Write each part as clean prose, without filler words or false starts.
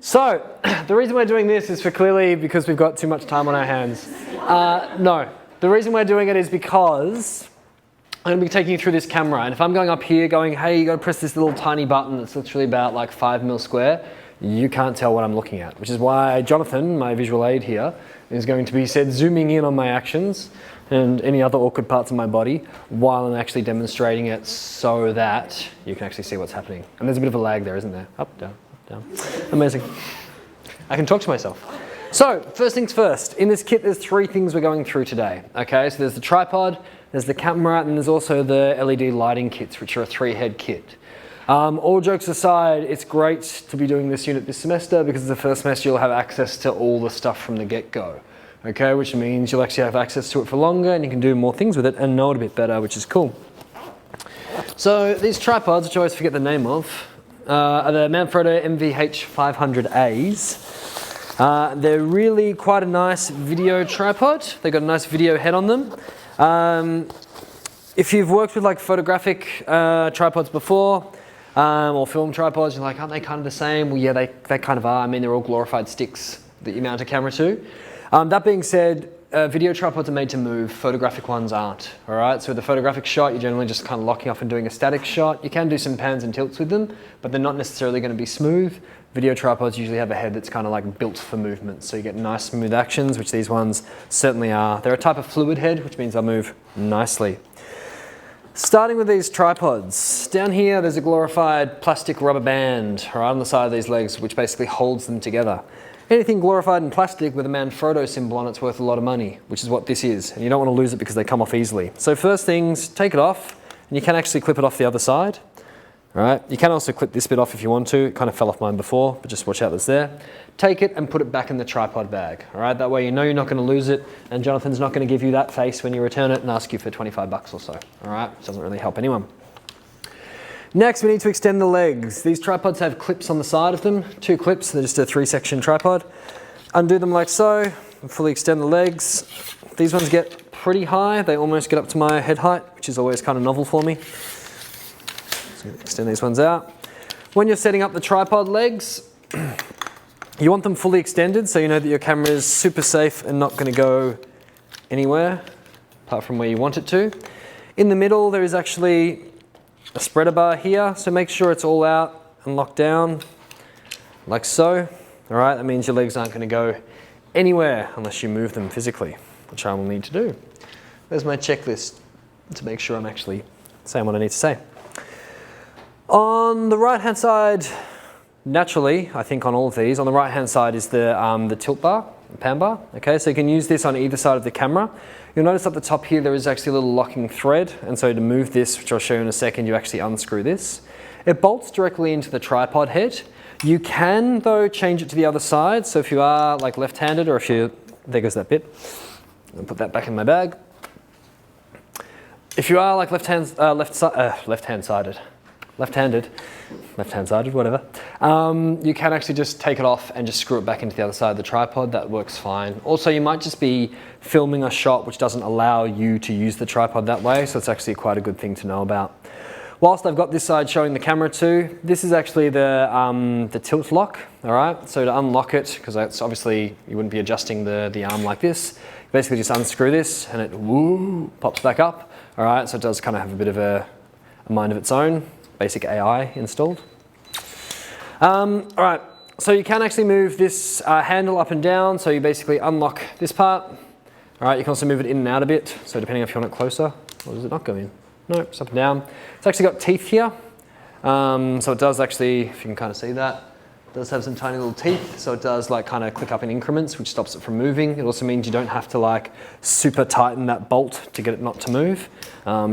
So, the reason we're doing this is clearly because we've got too much time on our hands. No, the reason we're doing it is because I'm going to be taking you through this camera, and if I'm going up here going, hey, you got to press this little tiny button that's literally about like 5mm square, you can't tell what I'm looking at, which is why Jonathan, my visual aid here, is going to be zooming in on my actions and any other awkward parts of my body while I'm actually demonstrating it so that you can actually see what's happening. And there's a bit of a lag there, isn't there? Up, down, up, down. Amazing. I can talk to myself. So, first things first, in this kit there's 3 things we're going through today. Okay, so there's the tripod, there's the camera, and there's also the LED lighting kits, which are a 3-head kit. All jokes aside, it's great to be doing this unit this semester because the first semester you'll have access to all the stuff from the get-go. Okay, which means you'll actually have access to it for longer and you can do more things with it and know it a bit better, which is cool. So these tripods, which I always forget the name of, are the Manfrotto MVH500As. They're really quite a nice video tripod. They've got a nice video head on them. If you've worked with like photographic tripods before, or film tripods, you're like, aren't they kind of the same? Well, yeah, they kind of are. I mean, they're all glorified sticks that you mount a camera to. That being said, video tripods are made to move, photographic ones aren't, all right? So with a photographic shot, you're generally just kind of locking off and doing a static shot. You can do some pans and tilts with them, but they're not necessarily going to be smooth. Video tripods usually have a head that's kind of like built for movement, so you get nice smooth actions, which these ones certainly are. They're a type of fluid head, which means they'll move nicely. Starting with these tripods, down here there's a glorified plastic rubber band right on the side of these legs, which basically holds them together. Anything glorified in plastic with a Manfrotto symbol on it's worth a lot of money, which is what this is, and you don't want to lose it because they come off easily. So first things, take it off, and you can actually clip it off the other side. All right, you can also clip this bit off if you want to. It kind of fell off mine before, but just watch out that's there. Take it and put it back in the tripod bag. All right, that way you know you're not going to lose it, and Jonathan's not going to give you that face when you return it and ask you for 25 bucks or so. All right, which doesn't really help anyone. Next, we need to extend the legs. These tripods have clips on the side of them, 2 clips. They're just a 3-section tripod. Undo them like so, and fully extend the legs. These ones get pretty high. They almost get up to my head height, which is always kind of novel for me. So extend these ones out. When you're setting up the tripod legs, you want them fully extended so you know that your camera is super safe and not going to go anywhere apart from where you want it to. In the middle, there is actually a spreader bar here, so make sure it's all out and locked down like so. All right, that means your legs aren't going to go anywhere unless you move them physically, which I will need to do. There's my checklist to make sure I'm actually saying what I need to say. On the right hand side, naturally, I think on all of these, on the right hand side is the tilt bar, the pan bar. Okay, so you can use this on either side of the camera. You'll notice at the top here there is actually a little locking thread, and so to move this, which I'll show you in a second, you actually unscrew this. It bolts directly into the tripod head. You can, though, change it to the other side, so if you are like left-handed, or if you, there goes that bit. I'll put that back in my bag. If you are like left-handed, whatever, you can actually just take it off and just screw it back into the other side of the tripod. That works fine. Also, you might just be filming a shot which doesn't allow you to use the tripod that way, so it's actually quite a good thing to know about. Whilst I've got this side showing the camera too, this is actually the tilt lock, all right? So to unlock it, because it's obviously you wouldn't be adjusting the arm like this, you basically just unscrew this and it pops back up, all right? So it does kind of have a bit of a mind of its own. Basic AI installed. All right, so you can actually move this handle up and down, so you basically unlock this part. All right, you can also move it in and out a bit, so depending if you want it closer, or does it not go in? No, it's up and down. It's actually got teeth here, so it does actually, if you can kind of see that, it does have some tiny little teeth, so it does like kind of click up in increments, which stops it from moving. It also means you don't have to like super tighten that bolt to get it not to move.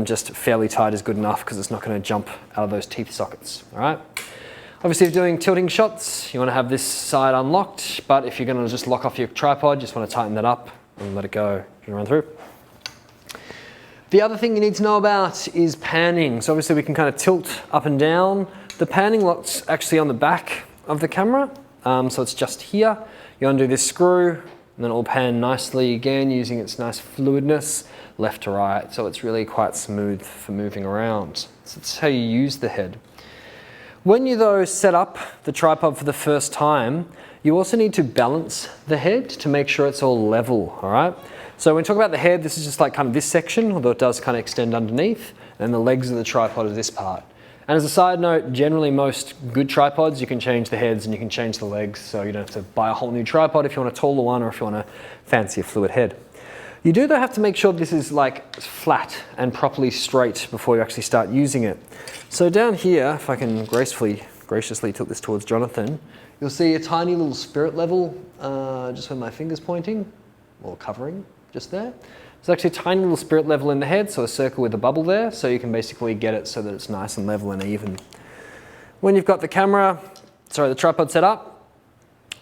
Just fairly tight is good enough because it's not going to jump out of those teeth sockets, all right? Obviously, if you're doing tilting shots, you want to have this side unlocked, but if you're going to just lock off your tripod, you just want to tighten that up and let it go. You can run through. The other thing you need to know about is panning. So obviously we can kind of tilt up and down. The panning lock's actually on the back of the camera, so it's just here. You undo this screw, and then it will pan nicely again using its nice fluidness left to right, so it's really quite smooth for moving around. So that's how you use the head. When you though set up the tripod for the first time, you also need to balance the head to make sure it's all level, all right? So when we talk about the head, this is just like kind of this section, although it does kind of extend underneath, and the legs of the tripod are this part. And as a side note, generally most good tripods, you can change the heads and you can change the legs, so you don't have to buy a whole new tripod if you want a taller one or if you want a fancier fluid head. You do though have to make sure this is like flat and properly straight before you actually start using it. So down here, if I can graciously tilt this towards Jonathan, you'll see a tiny little spirit level just where my finger's pointing, or covering, just there. There's actually a tiny little spirit level in the head, so a circle with a bubble there, so you can basically get it so that it's nice and level and even. When you've got the tripod set up,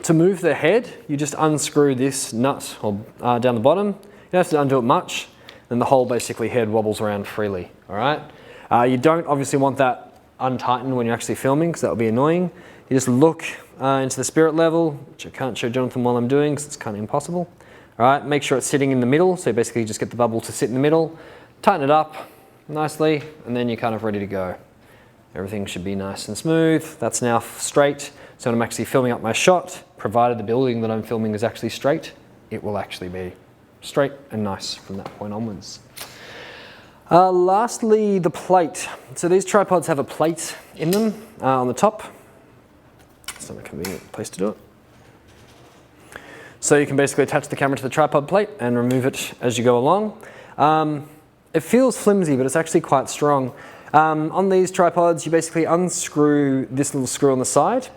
to move the head, you just unscrew this nut down the bottom. You don't have to undo it much, then the whole basically head wobbles around freely, all right? You don't obviously want that untightened when you're actually filming, because that would be annoying. You just look into the spirit level, which I can't show Jonathan while I'm doing, because it's kind of impossible. All right, make sure it's sitting in the middle, so basically you just get the bubble to sit in the middle, tighten it up nicely, and then you're kind of ready to go. Everything should be nice and smooth. That's now straight, so when I'm actually filming up my shot, provided the building that I'm filming is actually straight, it will actually be straight and nice from that point onwards. Lastly, the plate. So these tripods have a plate in them on the top. It's not a convenient place to do it. So you can basically attach the camera to the tripod plate and remove it as you go along. It feels flimsy, but it's actually quite strong. On these tripods, you basically unscrew this little screw on the side.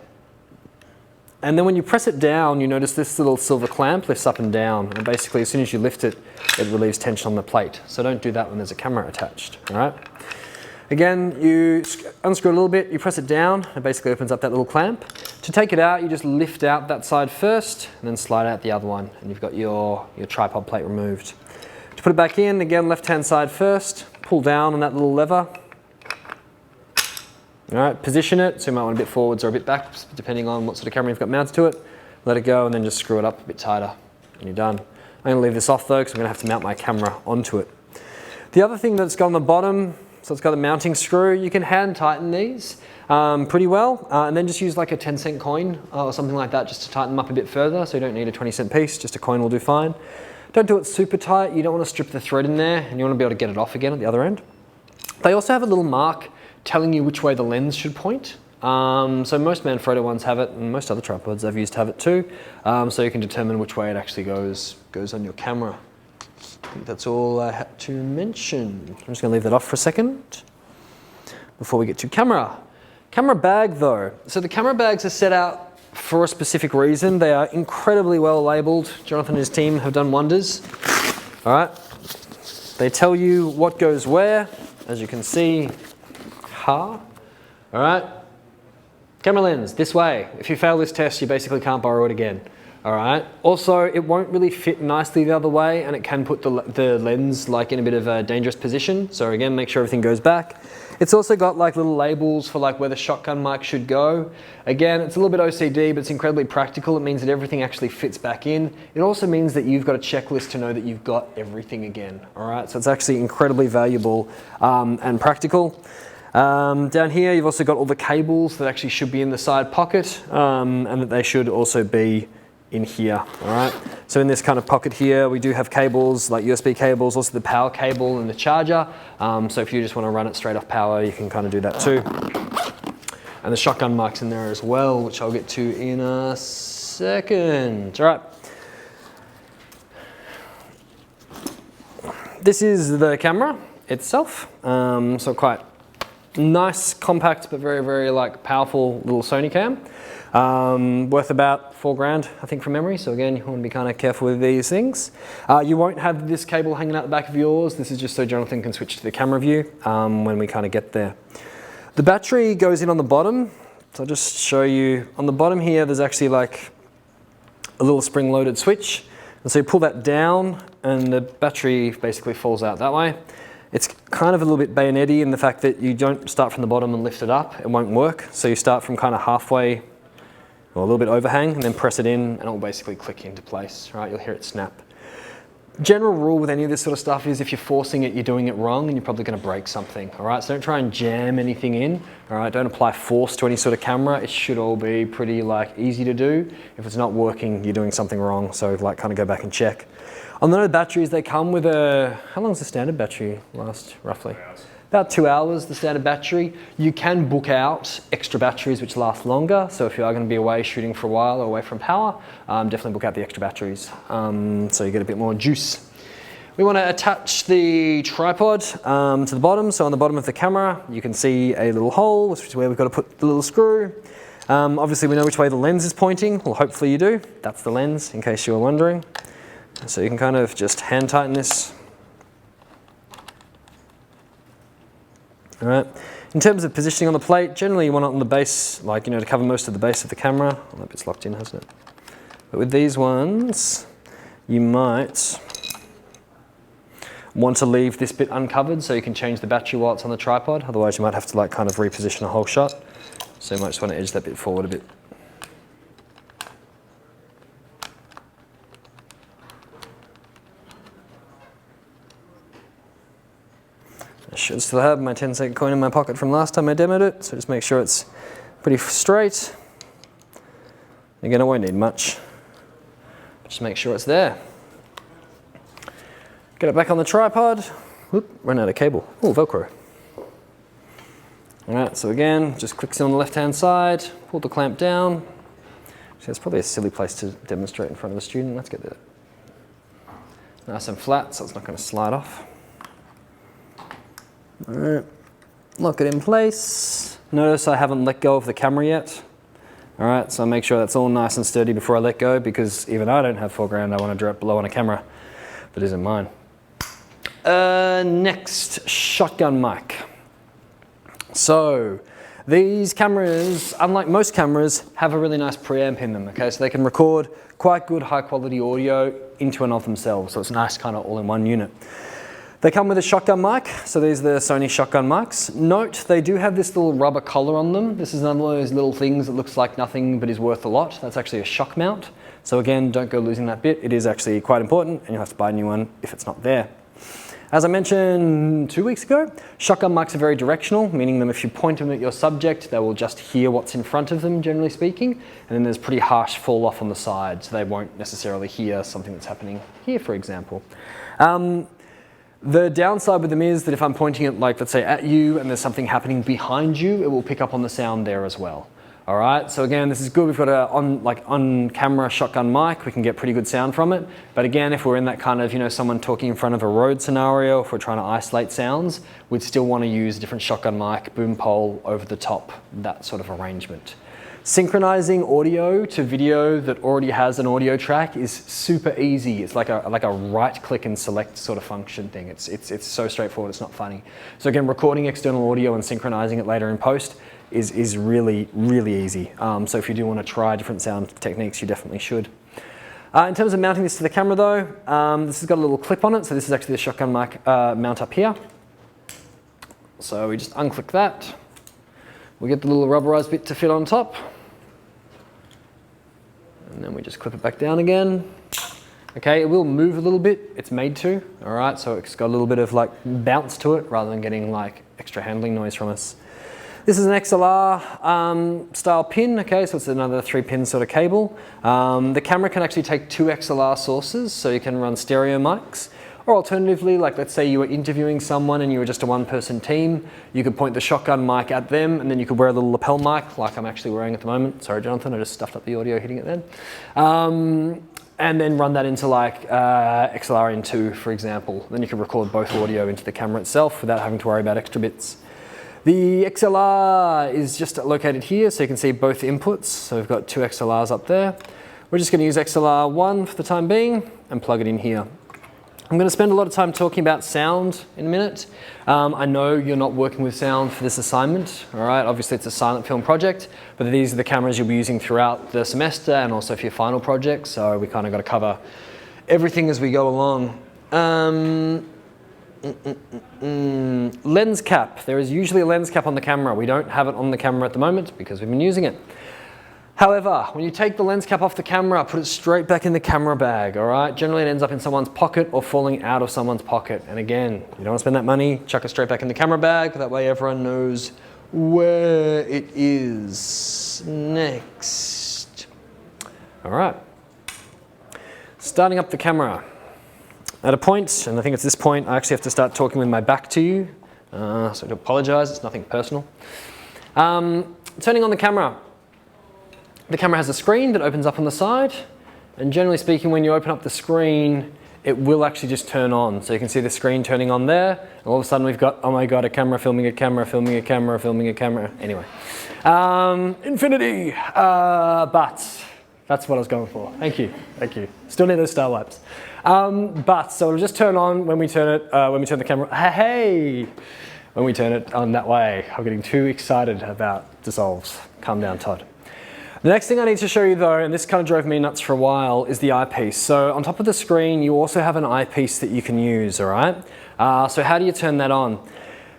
And then when you press it down, you notice this little silver clamp lifts up and down. And basically, as soon as you lift it, it relieves tension on the plate. So don't do that when there's a camera attached, all right? Again, you unscrew a little bit, you press it down, it basically opens up that little clamp. To take it out, you just lift out that side first, and then slide out the other one, and you've got your tripod plate removed. To put it back in, again, left-hand side first, pull down on that little lever. All right, position it, so you might want a bit forwards or a bit back, depending on what sort of camera you've got mounted to it. Let it go, and then just screw it up a bit tighter, and you're done. I'm gonna leave this off though, because I'm gonna have to mount my camera onto it. The other thing that's got on the bottom, so it's got a mounting screw. You can hand tighten these pretty well, and then just use like a 10-cent coin or something like that just to tighten them up a bit further, so you don't need a 20-cent piece, just a coin will do fine. Don't do it super tight, you don't want to strip the thread in there, and you want to be able to get it off again at the other end. They also have a little mark telling you which way the lens should point. So most Manfrotto ones have it, and most other tripods I've used have it too, so you can determine which way it actually goes on your camera. I think that's all I had to mention. I'm just going to leave that off for a second before we get to camera. Camera bag though. So the camera bags are set out for a specific reason. They are incredibly well labeled. Jonathan and his team have done wonders. All right. They tell you what goes where, as you can see. All right. Camera lens, this way. If you fail this test, you basically can't borrow it again. All right. Also, it won't really fit nicely the other way, and it can put the lens like in a bit of a dangerous position. So again, make sure everything goes back. It's also got like little labels for like where the shotgun mic should go. Again, it's a little bit OCD, but it's incredibly practical. It means that everything actually fits back in. It also means that you've got a checklist to know that you've got everything again. All right. So it's actually incredibly valuable and practical. Down here, you've also got all the cables that actually should be in the side pocket, and that they should also be in here, all right? So in this kind of pocket here, we do have cables, like USB cables, also the power cable and the charger. So if you just want to run it straight off power, you can kind of do that too. And the shotgun mic's in there as well, which I'll get to in a second. All right. This is the camera itself. So quite nice, compact, but very, very like powerful little Sony cam. Worth about $4,000, I think, from memory. So again, you want to be kind of careful with these things. You won't have this cable hanging out the back of yours. This is just so Jonathan can switch to the camera view when we kind of get there. The battery goes in on the bottom. So I'll just show you. On the bottom here, there's actually like a little spring-loaded switch. And so you pull that down and the battery basically falls out that way. It's kind of a little bit bayonet-y in the fact that you don't start from the bottom and lift it up. It won't work. So you start from kind of halfway or a little bit overhang and then press it in and it will basically click into place, right? You'll hear it snap. general rule with any of this sort of stuff is if you're forcing it, you're doing it wrong and you're probably going to break something, all right? So don't try and jam anything in, all right? Don't apply force to any sort of camera. It should all be pretty like easy to do. If it's not working, you're doing something wrong. So like kind of go back and check. On the batteries, they come with a, how long does the standard battery last roughly? About 2 hours, the standard battery. You can book out extra batteries which last longer. So if you are going to be away shooting for a while or away from power, definitely book out the extra batteries so you get a bit more juice. We want to attach the tripod to the bottom. So on the bottom of the camera, you can see a little hole, which is where we've got to put the little screw. Obviously, we know which way the lens is pointing. Well, hopefully you do. That's the lens, in case you were wondering. So you can kind of just hand tighten this. All right. In terms of positioning on the plate, generally you want it on the base, like, to cover most of the base of the camera. Well, that bit's locked in, hasn't it? But with these ones, you might want to leave this bit uncovered so you can change the battery while it's on the tripod. Otherwise, you might have to like kind of reposition a whole shot. So you might just want to edge that bit forward a bit. I should still have my 10-cent coin in my pocket from last time I demoed it, so just make sure it's pretty straight. Again, I won't need much. Just make sure it's there. Get it back on the tripod. Whoop, run out of cable. Oh, Velcro. All right, so again, just clicks in on the left-hand side, pull the clamp down. So it's probably a silly place to demonstrate in front of a student. Let's get that nice and flat so it's not going to slide off. All right, lock it in place. Notice I haven't let go of the camera yet. All right, so make sure that's all nice and sturdy before I let go, because even I don't have $4,000 I want to drop below on a camera that isn't mine. Next, shotgun mic. So these cameras, unlike most cameras, have a really nice preamp in them, okay? So they can record quite good high quality audio into and of themselves. So it's nice kind of all in one unit. They come with a shotgun mic, so these are the Sony shotgun mics. Note, they do have this little rubber collar on them. This is another one of those little things that looks like nothing but is worth a lot. That's actually a shock mount. So again, don't go losing that bit. It is actually quite important, and you'll have to buy a new one if it's not there. As I mentioned 2 weeks ago, shotgun mics are very directional, meaning that if you point them at your subject, they will just hear what's in front of them, generally speaking. And then there's pretty harsh fall off on the side, so they won't necessarily hear something that's happening here, for example. The downside with them is that if I'm pointing it, like, let's say at you and there's something happening behind you, it will pick up on the sound there as well. All right, so again, this is good. We've got a on-camera shotgun mic. We can get pretty good sound from it. But again, if we're in that kind of, someone talking in front of a road scenario, if we're trying to isolate sounds, we'd still want to use a different shotgun mic, boom pole over the top, that sort of arrangement. Synchronizing audio to video that already has an audio track is super easy. It's like a right click and select sort of function thing. It's so straightforward, it's not funny. So again, recording external audio and synchronizing it later in post is really, really easy. So if you do want to try different sound techniques, you definitely should. In terms of mounting this to the camera though, this has got a little clip on it. So this is actually the shotgun mic mount up here. So we just unclick that. We get the little rubberized bit to fit on top. And then we just clip it back down again. Okay, it will move a little bit. It's made to, all right? So it's got a little bit of like bounce to it rather than getting like extra handling noise from us. This is an XLR style pin, okay? So it's another 3-pin sort of cable. The camera can actually take 2 XLR sources, so you can run stereo mics. Or alternatively, like let's say you were interviewing someone and you were just a one-person team, you could point the shotgun mic at them and then you could wear a little lapel mic like I'm actually wearing at the moment. Sorry, Jonathan, I just stuffed up the audio hitting it then. And then run that into like XLR-N2, for example. Then you can record both audio into the camera itself without having to worry about extra bits. The XLR is just located here, so you can see both inputs. So we've got 2 XLRs up there. We're just going to use XLR1 for the time being and plug it in here. I'm going to spend a lot of time talking about sound in a minute. I know you're not working with sound for this assignment, all right? Obviously it's a silent film project, but these are the cameras you'll be using throughout the semester and also for your final project, so we kind of got to cover everything as we go along. Lens cap. There is usually a lens cap on the camera. We don't have it on the camera at the moment because we've been using it. However, when you take the lens cap off the camera, put it straight back in the camera bag, all right? Generally it ends up in someone's pocket or falling out of someone's pocket. And again, you don't want to spend that money, chuck it straight back in the camera bag, that way everyone knows where it is. Next. All right. Starting up the camera. At a point, and I think it's this point, I actually have to start talking with my back to you. So I do apologize, it's nothing personal. Turning on the camera. The camera has a screen that opens up on the side, and generally speaking, when you open up the screen, it will actually just turn on. So you can see the screen turning on there, and all of a sudden we've got, oh my God, a camera filming a camera, filming a camera, filming a camera. Anyway, infinity, but that's what I was going for. Thank you, thank you. Still need those star wipes. So it'll just turn on when we turn it, when we turn the camera, hey, when we turn it on that way. I'm getting too excited about dissolves. Calm down, Todd. The next thing I need to show you though, and this kind of drove me nuts for a while, is the eyepiece. So on top of the screen, you also have an eyepiece that you can use, all right? So how do you turn that on?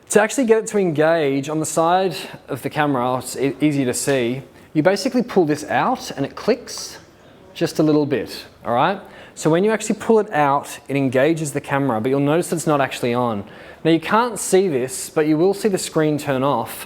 To actually get it to engage on the side of the camera, it's easy to see, you basically pull this out and it clicks just a little bit, all right? So when you actually pull it out, it engages the camera, but you'll notice that it's not actually on. Now you can't see this, but you will see the screen turn off.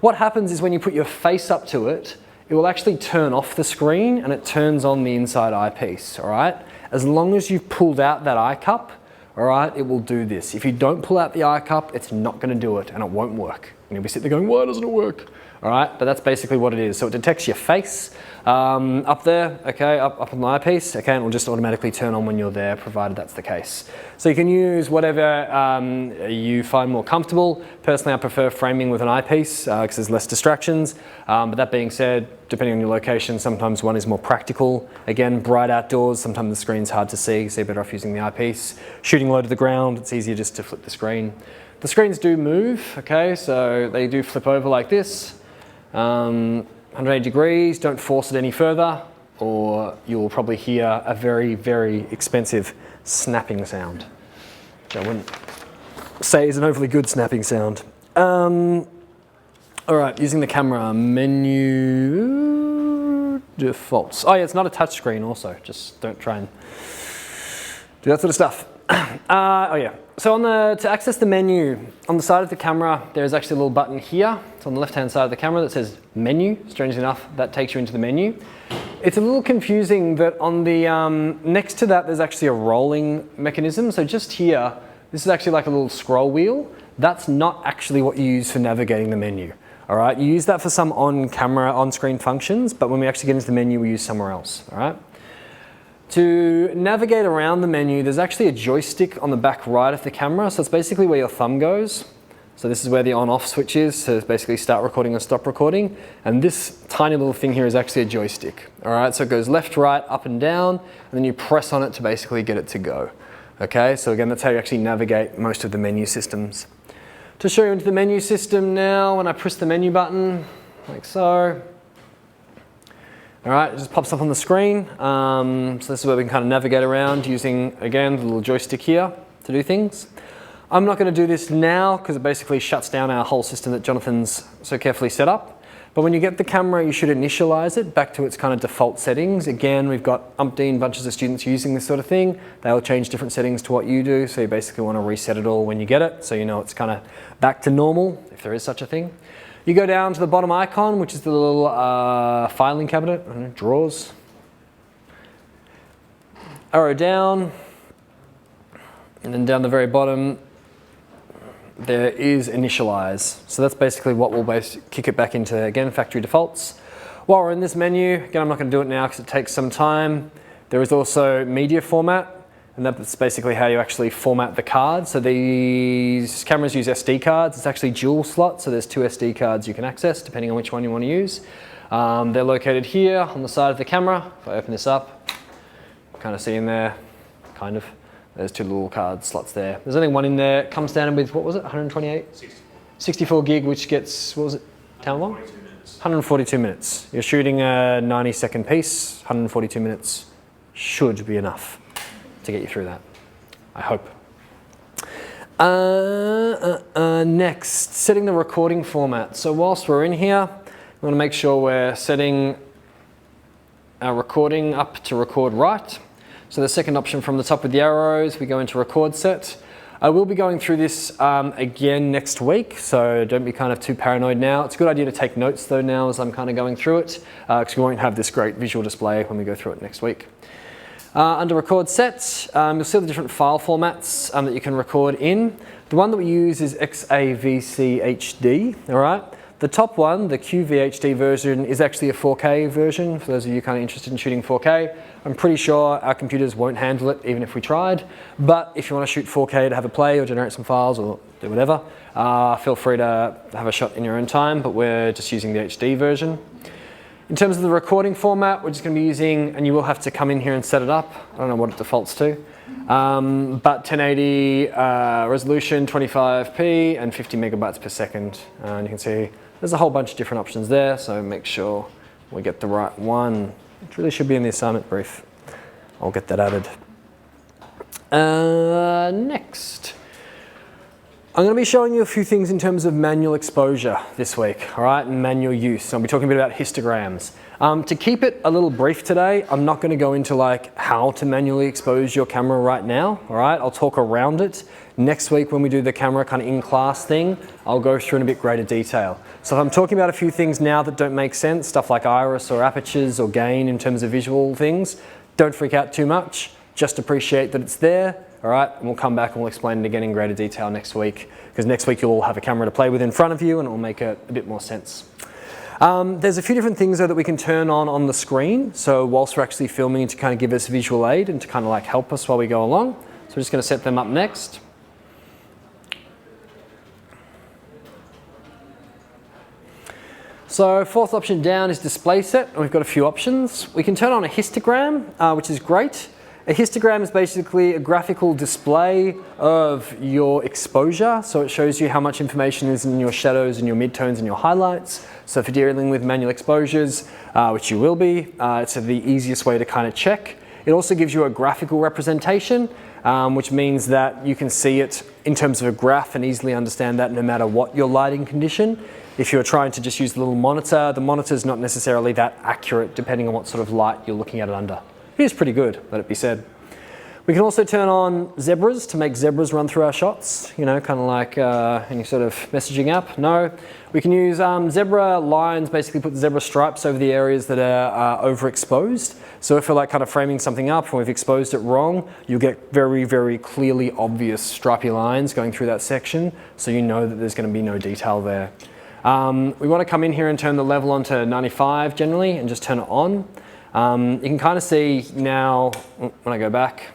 What happens is when you put your face up to it, it will actually turn off the screen and it turns on the inside eyepiece, all right? As long as you've pulled out that eye cup, all right, it will do this. If you don't pull out the eye cup, it's not gonna do it and it won't work. And you'll be sitting there going, why doesn't it work? All right, but that's basically what it is. So it detects your face up there, okay, up on the eyepiece, okay, and it will just automatically turn on when you're there, provided that's the case. So you can use whatever you find more comfortable. Personally, I prefer framing with an eyepiece because there's less distractions. But that being said, depending on your location, sometimes one is more practical. Again, bright outdoors, sometimes the screen's hard to see, so you're better off using the eyepiece. Shooting low to the ground, it's easier just to flip the screen. The screens do move, okay, so they do flip over like this. 180 degrees, don't force it any further or you'll probably hear a very, very expensive snapping sound, which I wouldn't say is an overly good snapping sound. All right, using the camera menu defaults. Oh yeah, it's not a touch screen also, just don't try and do that sort of stuff. Oh yeah, so to access the menu, on the side of the camera, there's actually a little button here. It's on the left-hand side of the camera that says menu. Strangely enough, that takes you into the menu. It's a little confusing that on the, next to that, there's actually a rolling mechanism. So just here, this is actually like a little scroll wheel. That's not actually what you use for navigating the menu. All right, you use that for some on-camera, on-screen functions, but when we actually get into the menu, we use somewhere else, all right? To navigate around the menu, there's actually a joystick on the back right of the camera. So it's basically where your thumb goes. So this is where the on-off switch is. So it's basically start recording or stop recording. And this tiny little thing here is actually a joystick. All right, so it goes left, right, up and down, and then you press on it to basically get it to go. Okay, so again, that's how you actually navigate most of the menu systems. To show you into the menu system now, when I press the menu button, like so, all right, it just pops up on the screen. So this is where we can kind of navigate around using, again, the little joystick here to do things. I'm not going to do this now because it basically shuts down our whole system that Jonathan's so carefully set up. But when you get the camera, you should initialize it back to its kind of default settings. Again, we've got umpteen bunches of students using this sort of thing. They'll change different settings to what you do. So you basically want to reset it all when you get it. So you know it's kind of back to normal, if there is such a thing. You go down to the bottom icon, which is the little filing cabinet, I don't know, drawers. Arrow down, and then down the very bottom, there is initialize. So that's basically what will kick it back into, again, factory defaults. While we're in this menu, again, I'm not going to do it now because it takes some time. There is also media format, and that's basically how you actually format the card. So these cameras use SD cards. It's actually dual slot, so there's 2 SD cards you can access depending on which one you want to use. They're located here on the side of the camera. If I open this up, kind of see in there, kind of. There's 2 little card slots there. There's only one in there. It comes down with, what was it, 128? 64 gig, which gets, what was it, how long? 142 minutes. You're shooting a 90-second piece. 142 minutes should be enough to get you through that, I hope. Next, setting the recording format. So whilst we're in here, we want to make sure we're setting our recording up to record right. So the second option from the top with the arrows, we go into record set. I will be going through this again next week, so don't be kind of too paranoid now. It's a good idea to take notes though now as I'm kind of going through it, because we won't have this great visual display when we go through it next week. Under record sets, you'll see the different file formats that you can record in. The one that we use is XAVC HD, all right? The top one, the QVHD version, is actually a 4K version, for those of you kind of interested in shooting 4K. I'm pretty sure our computers won't handle it, even if we tried. But if you want to shoot 4K to have a play or generate some files or do whatever, feel free to have a shot in your own time, but we're just using the HD version. In terms of the recording format, we're just going to be using, and you will have to come in here and set it up. I don't know what it defaults to. But 1080 resolution, 25p, and 50 megabytes per second. And you can see there's a whole bunch of different options there, so make sure we get the right one. It really should be in the assignment brief. I'll get that added. Next. I'm going to be showing you a few things in terms of manual exposure this week, all right, and manual use. I'll be talking a bit about histograms. To keep it a little brief today, I'm not going to go into like how to manually expose your camera right now, all right? I'll talk around it. Next week when we do the camera kind of in-class thing, I'll go through in a bit greater detail. So if I'm talking about a few things now that don't make sense, stuff like iris or apertures or gain in terms of visual things, don't freak out too much. Just appreciate that it's there. All right, and we'll come back and we'll explain it again in greater detail next week, because next week you'll all have a camera to play with in front of you and it will make a bit more sense. There's a few different things though that we can turn on the screen. So whilst we're actually filming, to kind of give us visual aid and to kind of like help us while we go along. So we're just going to set them up next. So fourth option down is display set, and we've got a few options. We can turn on a histogram, which is great. A histogram is basically a graphical display of your exposure. So it shows you how much information is in your shadows and your midtones and your highlights. So if you're dealing with manual exposures, which you will be, it's the easiest way to kind of check. It also gives you a graphical representation, which means that you can see it in terms of a graph and easily understand that no matter what your lighting condition. If you're trying to just use the little monitor, the monitor is not necessarily that accurate depending on what sort of light you're looking at it under. It is pretty good, let it be said. We can also turn on zebras to make zebras run through our shots, you know, kind of like any sort of messaging app. No, we can use zebra lines, basically put zebra stripes over the areas that are overexposed. So if we're like kind of framing something up and we've exposed it wrong, you'll get very, very clearly obvious stripy lines going through that section, so you know that there's going to be no detail there. We want to come in here and turn the level on to 95 generally and just turn it on. You can kind of see now, when I go back,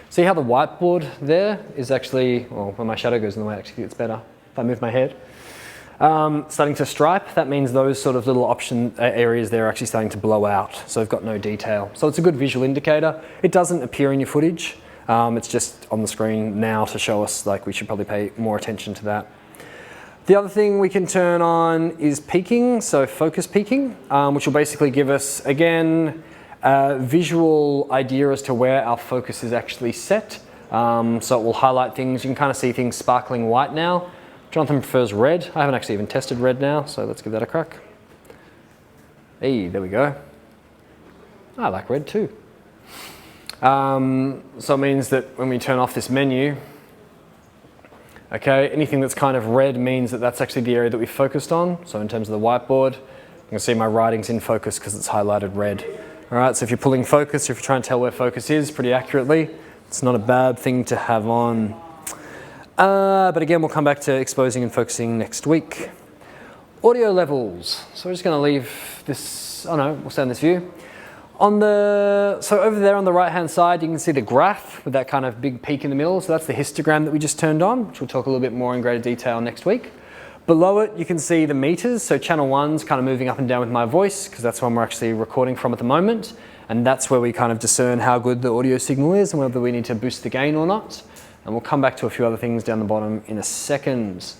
see how the whiteboard there is actually, well, when my shadow goes in the way, it actually gets better if I move my head. Starting to stripe, that means those sort of little option areas there are actually starting to blow out, so they've got no detail. So it's a good visual indicator. It doesn't appear in your footage. It's just on the screen now to show us like we should probably pay more attention to that. The other thing we can turn on is peaking, so focus peaking, which will basically give us, again, a visual idea as to where our focus is actually set. So it will highlight things. You can kind of see things sparkling white now. Jonathan prefers red. I haven't actually even tested red now, so let's give that a crack. Hey, there we go. I like red too. So it means that when we turn off this menu, okay, anything that's kind of red means that that's actually the area that we focused on. So in terms of the whiteboard, you can see my writing's in focus because it's highlighted red. All right, so if you're pulling focus, if you're trying to tell where focus is pretty accurately, it's not a bad thing to have on. But again, we'll come back to exposing and focusing next week. Audio levels. So we're just going to leave this, oh no, we'll stay in this view. So over there on the right-hand side, you can see the graph with that kind of big peak in the middle. So that's the histogram that we just turned on, which we'll talk a little bit more in greater detail next week. Below it, you can see the meters. So channel 1's kind of moving up and down with my voice, because that's one we're actually recording from at the moment. And that's where we kind of discern how good the audio signal is and whether we need to boost the gain or not. And we'll come back to a few other things down the bottom in a second.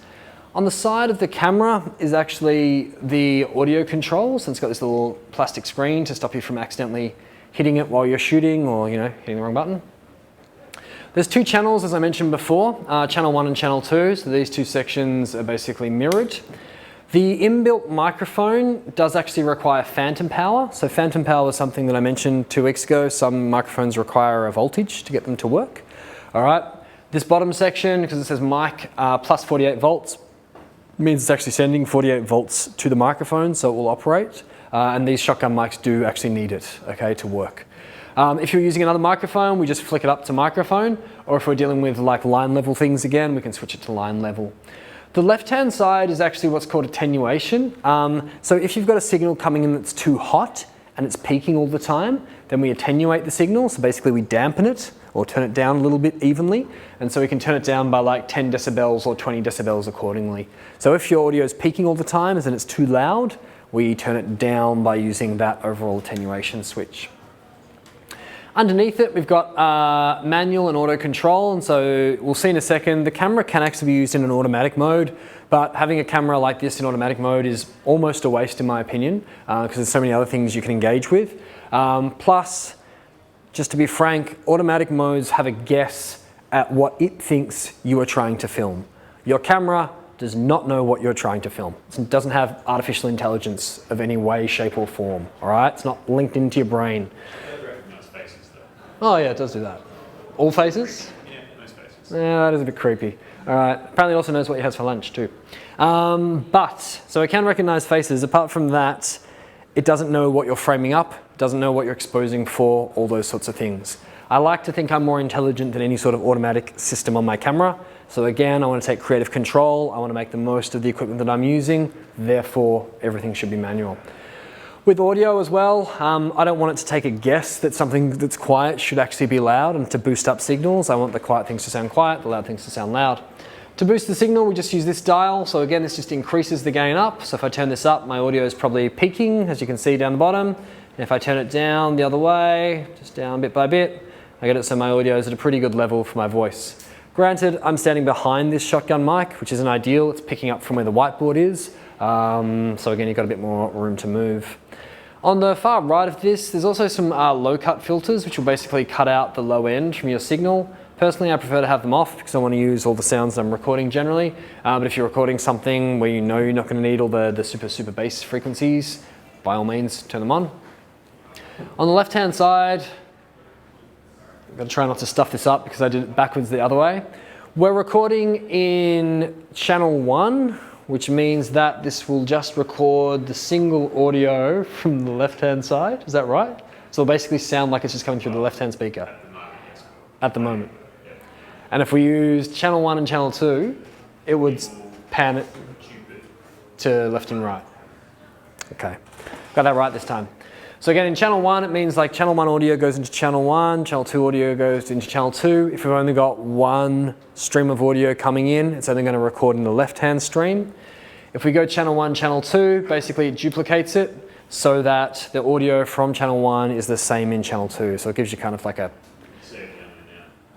On the side of the camera is actually the audio controls. And it's got this little plastic screen to stop you from accidentally hitting it while you're shooting or, you know, hitting the wrong button. There's two channels, as I mentioned before, channel 1 and channel 2. So these two sections are basically mirrored. The inbuilt microphone does actually require phantom power. So phantom power is something that I mentioned 2 weeks ago. Some microphones require a voltage to get them to work. All right, this bottom section, because it says mic plus 48 volts, means it's actually sending 48 volts to the microphone so it will operate. And these shotgun mics do actually need it, okay, to work. If you're using another microphone, we just flick it up to microphone, or if we're dealing with like line level things again, we can switch it to line level. The left-hand side is actually what's called attenuation. So if you've got a signal coming in that's too hot and it's peaking all the time, then we attenuate the signal. So basically we dampen it or turn it down a little bit evenly. And so we can turn it down by like 10 decibels or 20 decibels accordingly. So if your audio is peaking all the time and it's too loud, we turn it down by using that overall attenuation switch. Underneath it, we've got manual and auto control, and so we'll see in a second, the camera can actually be used in an automatic mode, but having a camera like this in automatic mode is almost a waste in my opinion, because there's so many other things you can engage with. Plus, just to be frank, automatic modes have a guess at what it thinks you are trying to film. Your camera does not know what you're trying to film. It doesn't have artificial intelligence of any way, shape or form, all right? It's not linked into your brain. Oh yeah, it does do that. All faces? Yeah, most faces. Yeah, that is a bit creepy. All right, apparently it also knows what he has for lunch too. So it can recognize faces. Apart from that, it doesn't know what you're framing up, doesn't know what you're exposing for, all those sorts of things. I like to think I'm more intelligent than any sort of automatic system on my camera. So again, I want to take creative control. I want to make the most of the equipment that I'm using. Therefore, everything should be manual. With audio as well, I don't want it to take a guess that something that's quiet should actually be loud, and to boost up signals, I want the quiet things to sound quiet, the loud things to sound loud. To boost the signal, we just use this dial. So again, this just increases the gain up. So if I turn this up, my audio is probably peaking, as you can see down the bottom. And if I turn it down the other way, just down bit by bit, I get it so my audio is at a pretty good level for my voice. Granted, I'm standing behind this shotgun mic, which isn't ideal. It's picking up from where the whiteboard is. So again, you've got a bit more room to move. On the far right of this, there's also some low cut filters, which will basically cut out the low end from your signal. Personally, I prefer to have them off because I want to use all the sounds that I'm recording generally. But if you're recording something where you know you're not going to need all the super bass frequencies, by all means, turn them on. On the left-hand side, I'm going to try not to stuff this up because I did it backwards the other way. We're recording in channel 1, which means that this will just record the single audio from the left-hand side. Is that right? So it'll basically sound like it's just coming through the left-hand speaker. At the moment. And if we use channel 1 and channel 2, it would pan it to left and right. Okay, got that right this time. So again, in channel 1, it means like channel 1 audio goes into channel 1, channel 2 audio goes into channel 2. If we've only got one stream of audio coming in, it's only going to record in the left-hand stream. If we go channel 1, channel 2, basically it duplicates it so that the audio from channel 1 is the same in channel 2. So it gives you kind of like a...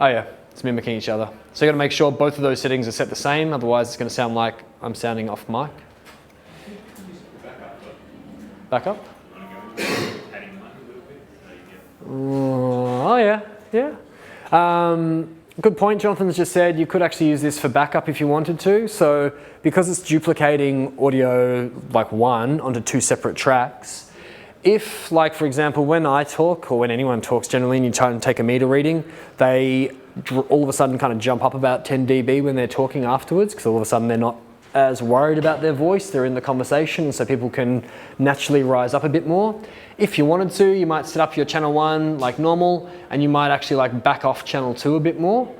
Oh yeah, it's mimicking each other. So you got to make sure both of those settings are set the same, otherwise it's going to sound like I'm sounding off mic. Back up? Oh yeah, yeah. Good point, Jonathan's just said you could actually use this for backup if you wanted to. So because it's duplicating audio like one onto 2 separate tracks, if like for example when I talk or when anyone talks generally and you try and take a meter reading, they all of a sudden kind of jump up about 10 dB when they're talking afterwards because all of a sudden they're not as worried about their voice, they're in the conversation, so people can naturally rise up a bit more. If you wanted to, you might set up your channel 1 like normal, and you might actually like back off channel 2 a bit more,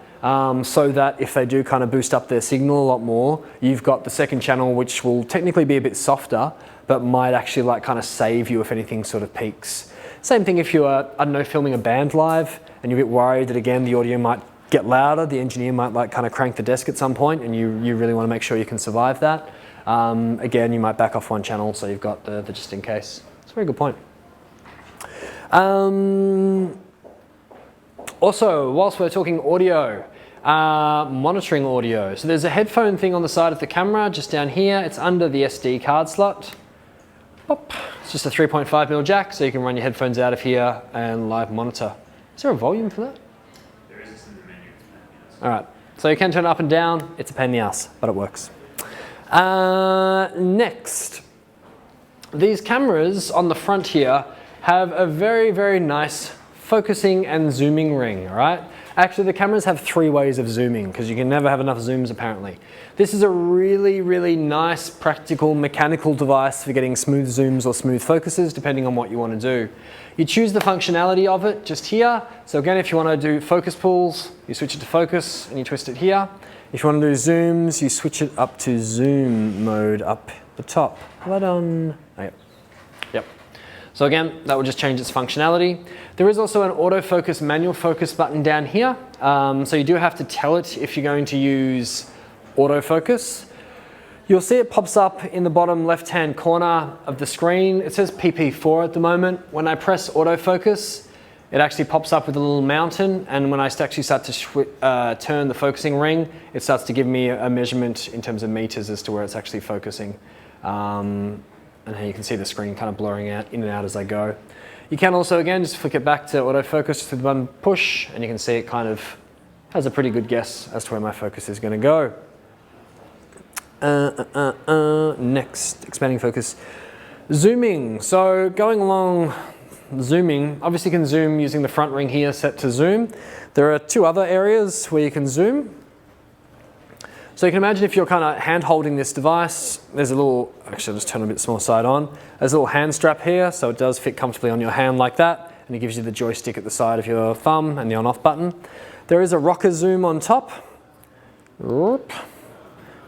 so that if they do kind of boost up their signal a lot more, you've got the second channel which will technically be a bit softer, but might actually like kind of save you if anything sort of peaks. Same thing if you are, I don't know, filming a band live, and you're a bit worried that again the audio might get louder, the engineer might like kind of crank the desk at some point and you really want to make sure you can survive that. Again, you might back off one channel so you've got the just in case. It's a very good point. Also, whilst we're talking audio, monitoring audio. So there's a headphone thing on the side of the camera, just down here. It's under the SD card slot. Pop. It's just a 3.5mm jack, so you can run your headphones out of here and live monitor. Is there a volume for that? All right, so you can turn it up and down. It's a pain in the ass, but it works. Next, these cameras on the front here have a very, very nice focusing and zooming ring, all right? Actually, the cameras have 3 ways of zooming because you can never have enough zooms apparently. This is a really, really nice, practical, mechanical device for getting smooth zooms or smooth focuses, depending on what you want to do. You choose the functionality of it just here. So again, if you want to do focus pulls, you switch it to focus and you twist it here. If you want to do zooms, you switch it up to zoom mode up the top. Well done. Oh, yep. Yep. So again, that will just change its functionality. There is also an autofocus manual focus button down here. So you do have to tell it if you're going to use autofocus. You'll see it pops up in the bottom left-hand corner of the screen. It says PP4 at the moment. When I press autofocus, it actually pops up with a little mountain, and when I actually start to turn the focusing ring, it starts to give me a measurement in terms of meters as to where it's actually focusing. And you can see the screen kind of blurring out in and out as I go. You can also, again, just flick it back to autofocus through the button push, and you can see it kind of has a pretty good guess as to where my focus is going to go. Next, expanding focus. Zooming. So going along zooming, obviously you can zoom using the front ring here set to zoom. There are 2 other areas where you can zoom. So you can imagine if you're kind of hand holding this device, there's a little, actually I'll just turn a bit small side on. There's a little hand strap here, so it does fit comfortably on your hand like that, and it gives you the joystick at the side of your thumb and the on-off button. There is a rocker zoom on top.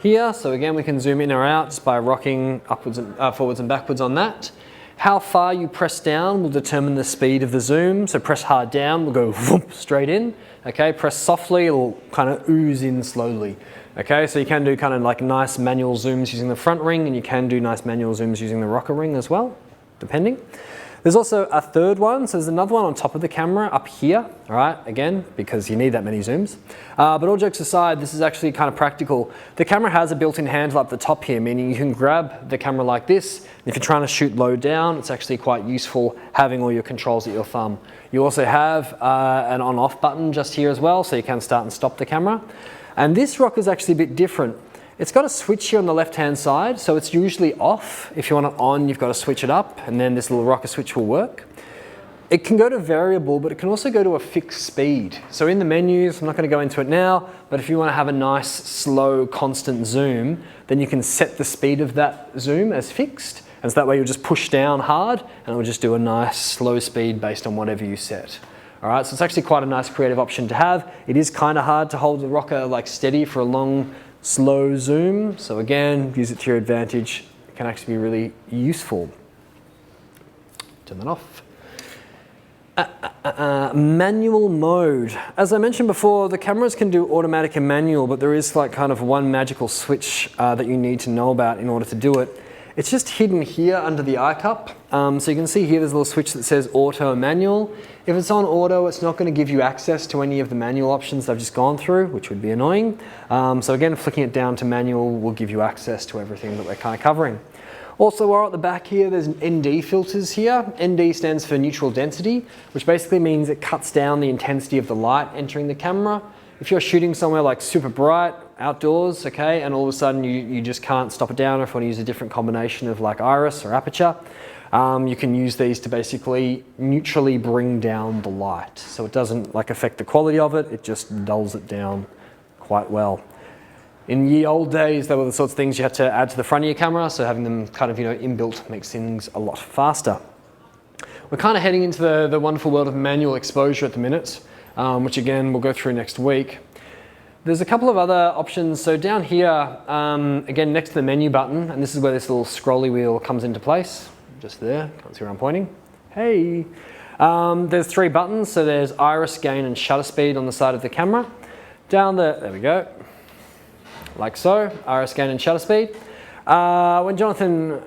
Here, so again we can zoom in or out just by rocking upwards and forwards and backwards on that. How far you press down will determine the speed of the zoom. So press hard down, we'll go whoop, straight in. Okay, press softly, it'll kind of ooze in slowly. Okay, so you can do kind of like nice manual zooms using the front ring, and you can do nice manual zooms using the rocker ring as well, depending. There's also a third one, so there's another one on top of the camera up here, all right, again, because you need that many zooms. But all jokes aside, this is actually kind of practical. The camera has a built-in handle up the top here, meaning you can grab the camera like this. If you're trying to shoot low down, it's actually quite useful having all your controls at your thumb. You also have an on-off button just here as well, so you can start and stop the camera. And this rocker is actually a bit different. It's got a switch here on the left-hand side, so it's usually off. If you want it on, you've got to switch it up, and then this little rocker switch will work. It can go to variable, but it can also go to a fixed speed. So in the menus, I'm not going to go into it now, but if you want to have a nice, slow, constant zoom, then you can set the speed of that zoom as fixed, and so that way you'll just push down hard, and it will just do a nice, slow speed based on whatever you set. All right, so it's actually quite a nice creative option to have. It is kind of hard to hold the rocker like steady for a long, slow zoom. So again, use it to your advantage. It can actually be really useful. Turn that off. Manual mode. As I mentioned before, the cameras can do automatic and manual, but there is like kind of one magical switch that you need to know about in order to do it. It's just hidden here under the eye cup. So you can see here there's a little switch that says auto and manual. If it's on auto, it's not going to give you access to any of the manual options that I've just gone through, which would be annoying. So again, flicking it down to manual will give you access to everything that we're kind of covering. Also, while at the back here, there's ND filters here. ND stands for neutral density, which basically means it cuts down the intensity of the light entering the camera. If you're shooting somewhere like super bright, outdoors, okay, and all of a sudden you just can't stop it down, or if you want to use a different combination of like iris or aperture, you can use these to basically neutrally bring down the light. So it doesn't like affect the quality of it, it just dulls it down quite well. In the old days, they were the sorts of things you had to add to the front of your camera, so having them kind of, inbuilt makes things a lot faster. We're kind of heading into the wonderful world of manual exposure at the minute, which again, we'll go through next week. There's a couple of other options. So down here, again, next to the menu button, and this is where this little scrolly wheel comes into place, just there, can't see where I'm pointing. Hey! There's 3 buttons, so there's iris, gain, and shutter speed on the side of the camera. Down there we go. Like so, iris, gain, and shutter speed. When Jonathan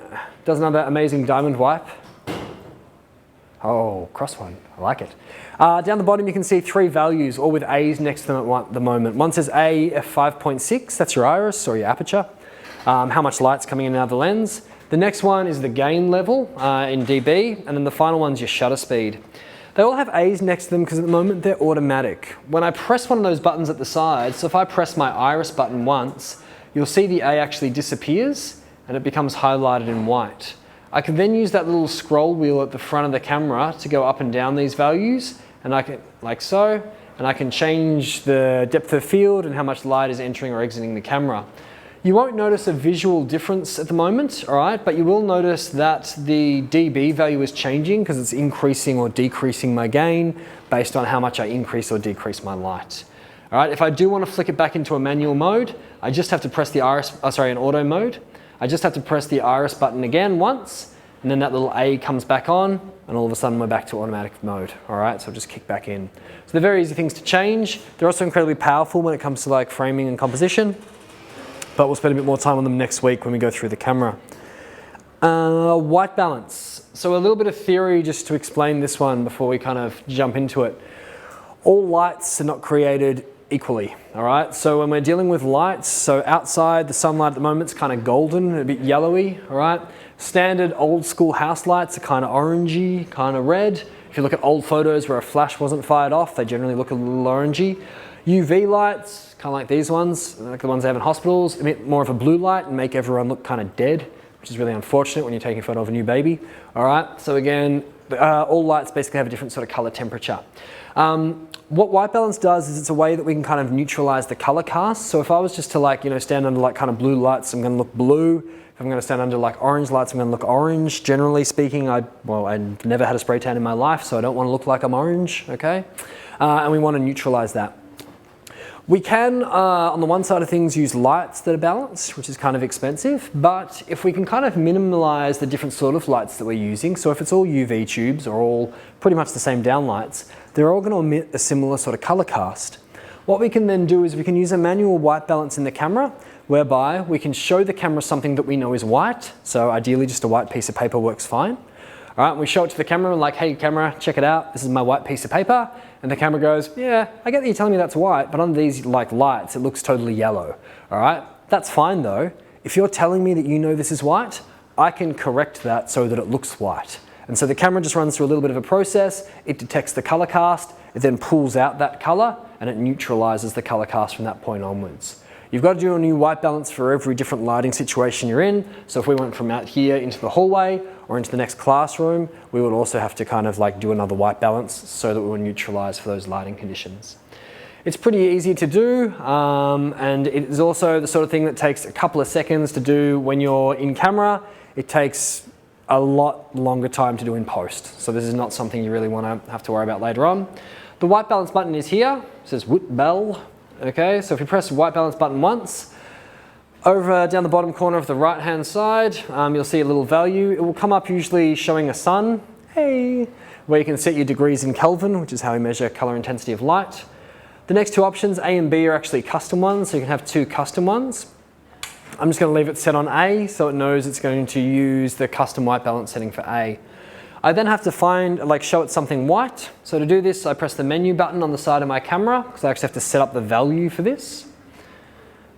does another amazing diamond wipe, oh, cross one, I like it. Down the bottom you can see 3 values, all with A's next to them at the moment. One says A f5.6, that's your iris or your aperture, how much light's coming in and out of the lens. The next one is the gain level in dB, and then the final one's your shutter speed. They all have A's next to them because at the moment they're automatic. When I press one of those buttons at the side, so if I press my iris button once, you'll see the A actually disappears and it becomes highlighted in white. I can then use that little scroll wheel at the front of the camera to go up and down these values, and I can, like so, and I can change the depth of field and how much light is entering or exiting the camera. You won't notice a visual difference at the moment, all right, but you will notice that the dB value is changing because it's increasing or decreasing my gain based on how much I increase or decrease my light. All right, if I do want to flick it back into a manual mode, I just have to press the an auto mode. I just have to press the iris button again once, and then that little A comes back on, and all of a sudden we're back to automatic mode. All right, so I'll just kick back in. So they're very easy things to change. They're also incredibly powerful when it comes to like framing and composition, but we'll spend a bit more time on them next week when we go through the camera. White balance. So a little bit of theory just to explain this one before we kind of jump into it. All lights are not created equally, all right? So when we're dealing with lights, so outside the sunlight at the moment is kind of golden, a bit yellowy, all right? Standard old school house lights are kind of orangey, kind of red. If you look at old photos where a flash wasn't fired off, they generally look a little orangey. UV lights, kind of like these ones, like the ones they have in hospitals, emit more of a blue light and make everyone look kind of dead, which is really unfortunate when you're taking a photo of a new baby, all right? So again, all lights basically have a different sort of color temperature. What white balance does is it's a way that we can kind of neutralize the color cast. So if I was just to like, stand under like kind of blue lights, I'm gonna look blue. If I'm gonna stand under like orange lights, I'm gonna look orange. Generally speaking, I never had a spray tan in my life, so I don't wanna look like I'm orange, okay? And we wanna neutralize that. We can, on the one side of things, use lights that are balanced, which is kind of expensive, but if we can kind of minimize the different sort of lights that we're using, so if it's all UV tubes or all pretty much the same downlights, they're all going to emit a similar sort of color cast. What we can then do is we can use a manual white balance in the camera, whereby we can show the camera something that we know is white, so ideally just a white piece of paper works fine. All right, we show it to the camera and like, hey camera, check it out, this is my white piece of paper. And the camera goes, yeah, I get that you're telling me that's white, but under these like lights, it looks totally yellow. All right, that's fine though. If you're telling me that you know this is white, I can correct that so that it looks white. And so the camera just runs through a little bit of a process, it detects the color cast, it then pulls out that color and it neutralizes the color cast from that point onwards. You've got to do a new white balance for every different lighting situation you're in. So if we went from out here into the hallway or into the next classroom, we would also have to kind of like do another white balance so that we would neutralize for those lighting conditions. It's pretty easy to do, and it is also the sort of thing that takes a couple of seconds to do when you're in camera. It takes a lot longer time to do in post. So this is not something you really want to have to worry about later on. The white balance button is here, it says Whit Bell. Okay, so if you press the white balance button once, over down the bottom corner of the right hand side, you'll see a little value. It will come up usually showing a sun, hey, where you can set your degrees in Kelvin, which is how we measure color intensity of light. The next two options, A and B, are actually custom ones, so you can have two custom ones. I'm just going to leave it set on A, so it knows it's going to use the custom white balance setting for A. I then have to show it something white. So to do this, I press the menu button on the side of my camera, because I actually have to set up the value for this.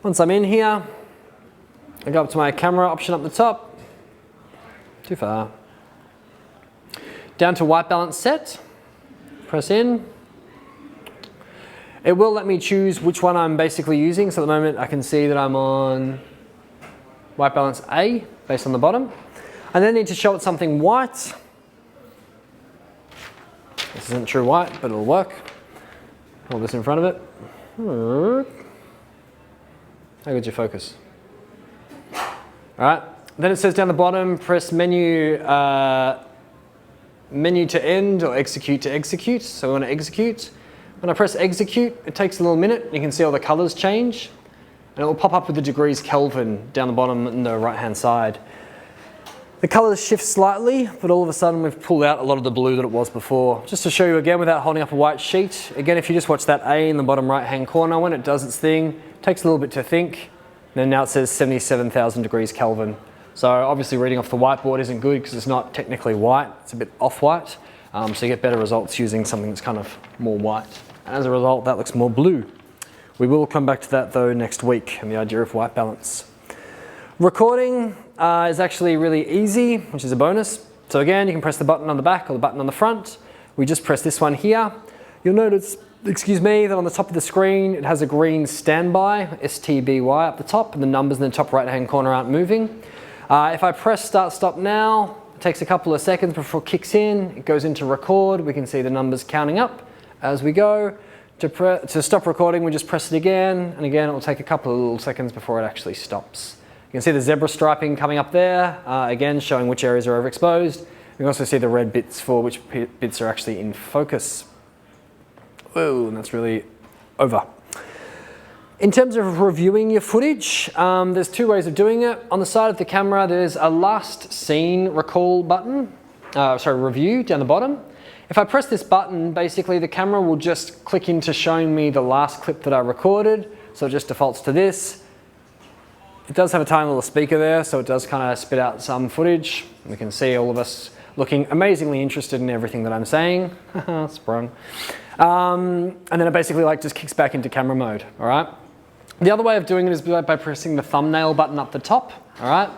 Once I'm in here, I go up to my camera option up the top. Too far. Down to white balance set. Press in. It will let me choose which one I'm basically using. So at the moment I can see that I'm on white balance A, based on the bottom. I then need to show it something white. This isn't true white, but it'll work. Hold this in front of it. How good's your focus? All right, then it says down the bottom, press menu to end or execute to execute. So we want to execute. When I press execute, it takes a little minute. You can see all the colors change. And it will pop up with the degrees Kelvin down the bottom on the right-hand side. The colors shift slightly, but all of a sudden we've pulled out a lot of the blue that it was before. Just to show you again without holding up a white sheet. Again, if you just watch that A in the bottom right-hand corner, when it does its thing, it takes a little bit to think. Then now it says 77,000 degrees Kelvin. So obviously reading off the whiteboard isn't good because it's not technically white, it's a bit off-white. So you get better results using something that's kind of more white. And as a result, that looks more blue. We will come back to that though next week and the idea of white balance. Recording is actually really easy, which is a bonus. So again, you can press the button on the back or the button on the front. We just press this one here. You'll notice excuse me, that on the top of the screen, it has a green standby, STBY up the top, and the numbers in the top right-hand corner aren't moving. If I press start stop now, it takes a couple of seconds before it kicks in. It goes into record. We can see the numbers counting up as we go. To stop recording, we just press it again, and again, it will take a couple of little seconds before it actually stops. You can see the zebra striping coming up there, again, showing which areas are overexposed. You can also see the red bits for which bits are actually in focus. Whoa, and that's really over. In terms of reviewing your footage, there's two ways of doing it. On the side of the camera, there's a last scene recall button, review down the bottom. If I press this button, basically the camera will just click into showing me the last clip that I recorded. So it just defaults to this. It does have a tiny little speaker there, so it does kind of spit out some footage. We can see all of us looking amazingly interested in everything that I'm saying. Sprung. And then it basically just kicks back into camera mode, all right? The other way of doing it is by pressing the thumbnail button up the top, all right?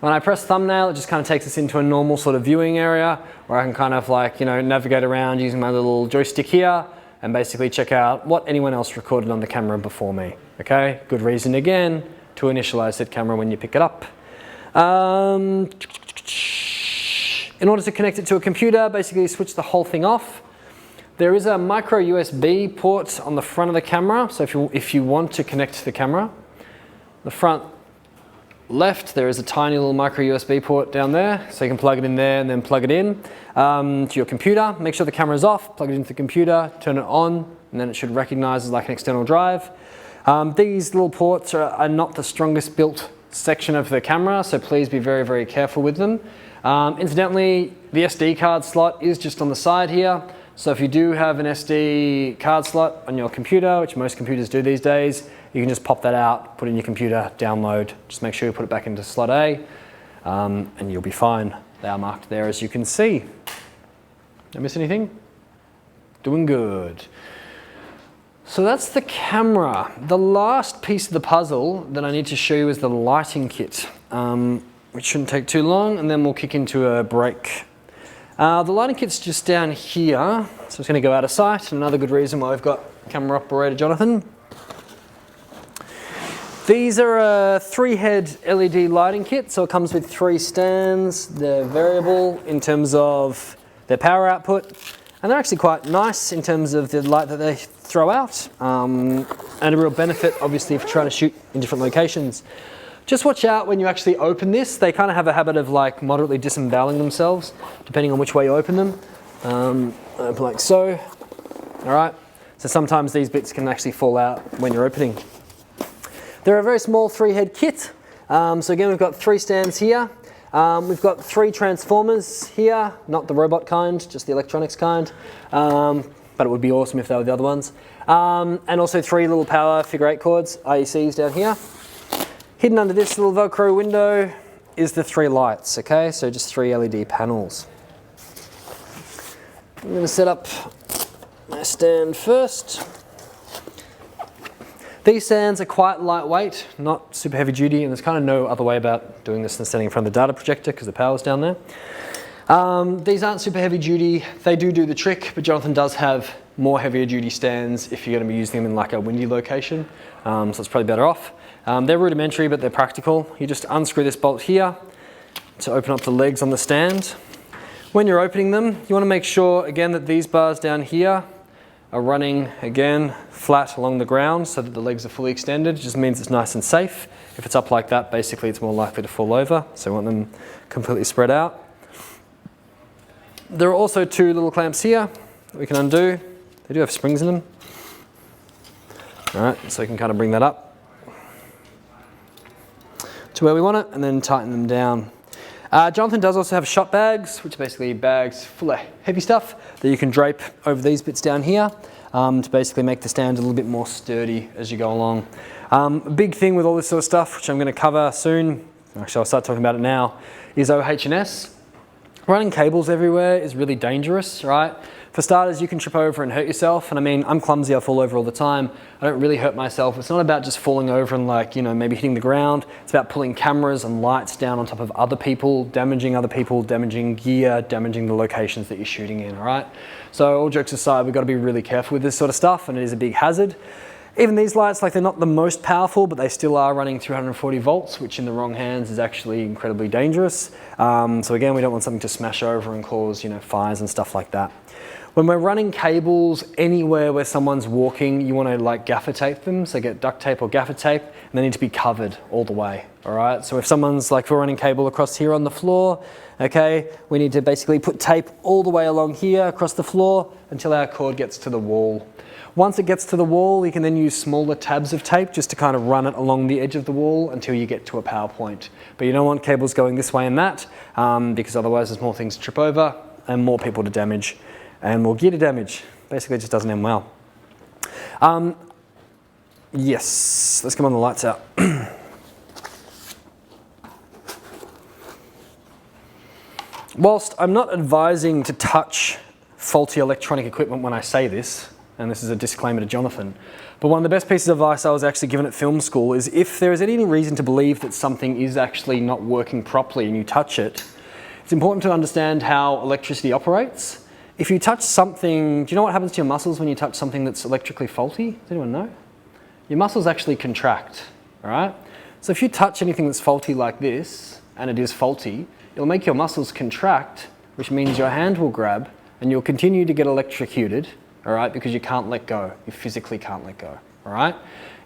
When I press thumbnail, it just kind of takes us into a normal sort of viewing area where I can kind of navigate around using my little joystick here and basically check out what anyone else recorded on the camera before me, okay? Good reason again to initialize that camera when you pick it up. In order to connect it to a computer, basically switch the whole thing off. There is a micro USB port on the front of the camera, so if you want to connect the camera, the front left, there is a tiny little micro USB port down there, so you can plug it in there and then plug it in to your computer. Make sure the camera is off, plug it into the computer, turn it on, and then it should recognize as like an external drive. These little ports are not the strongest built section of the camera, so please be very, very careful with them. Incidentally, the SD card slot is just on the side here. So if you do have an SD card slot on your computer, which most computers do these days, you can just pop that out, put it in your computer, download. Just make sure you put it back into slot A, and you'll be fine. They are marked there, as you can see. Did I miss anything? Doing good. So that's the camera. The last piece of the puzzle that I need to show you is the lighting kit, which shouldn't take too long, and then we'll kick into a break. The lighting kit's just down here, so it's going to go out of sight. Another good reason why we've got camera operator Jonathan. These are a 3-head LED lighting kit, so it comes with 3 stands. They're variable in terms of their power output, and they're actually quite nice in terms of the light that they throw out, and a real benefit obviously if you're trying to shoot in different locations. Just watch out when you actually open this. They kind of have a habit of moderately disemboweling themselves, depending on which way you open them. Open like so. All right. So sometimes these bits can actually fall out when you're opening. They're a very small 3-head kit. So again, we've got 3 stands here. We've got 3 transformers here, not the robot kind, just the electronics kind. But it would be awesome if they were the other ones. And also 3 little power figure 8 cords, IECs down here. Hidden under this little Velcro window is the 3 lights, okay? So just 3 LED panels. I'm going to set up my stand first. These stands are quite lightweight, not super heavy duty, and there's kind of no other way about doing this than standing in front of the data projector because the power's down there. These aren't super heavy duty. They do the trick, but Jonathan does have more heavier duty stands if you're going to be using them in like a windy location, so it's probably better off. They're rudimentary, but they're practical. You just unscrew this bolt here to open up the legs on the stand. When you're opening them, you want to make sure, again, that these bars down here are running, again, flat along the ground so that the legs are fully extended. It just means it's nice and safe. If it's up like that, basically it's more likely to fall over, so we want them completely spread out. There are also 2 little clamps here that we can undo. They do have springs in them. All right, so you can kind of bring that up to where we want it and then tighten them down. Jonathan does also have shot bags, which are basically bags full of heavy stuff that you can drape over these bits down here to basically make the stand a little bit more sturdy as you go along. A big thing with all this sort of stuff, which I'm going to cover soon, actually I'll start talking about it now, is OH&S. Running cables everywhere is really dangerous, right? For starters, you can trip over and hurt yourself. And I mean, I'm clumsy, I fall over all the time. I don't really hurt myself. It's not about just falling over and like, you know, maybe hitting the ground. It's about pulling cameras and lights down on top of other people, damaging gear, damaging the locations that you're shooting in, all right? So all jokes aside, we've got to be really careful with this sort of stuff, and it is a big hazard. Even these lights, like, they're not the most powerful, but they still are running 240 volts, which in the wrong hands is actually incredibly dangerous. So again, we don't want something to smash over and cause, you know, fires and stuff like that. When we're running cables anywhere where someone's walking, you want to like gaffer tape them. So get duct tape or gaffer tape, and they need to be covered all the way. All right. So if someone's like, if we're running cable across here on the floor, okay, we need to basically put tape all the way along here across the floor until our cord gets to the wall. Once it gets to the wall, you can then use smaller tabs of tape just to kind of run it along the edge of the wall until you get to a power point. But you don't want cables going this way and that, because otherwise there's more things to trip over and more people to damage and more gear to damage. Basically, it just doesn't end well. Yes, let's come on the lights out. Whilst I'm not advising to touch faulty electronic equipment when I say this, and this is a disclaimer to Jonathan, but one of the best pieces of advice I was actually given at film school is if there is any reason to believe that something is actually not working properly and you touch it, it's important to understand how electricity operates. If you touch something, do you know what happens to your muscles when you touch something that's electrically faulty? Does anyone know? Your muscles actually contract, all right? So if you touch anything that's faulty like this, and it is faulty, it'll make your muscles contract, which means your hand will grab and you'll continue to get electrocuted, all right, because you can't let go. You physically can't let go, all right?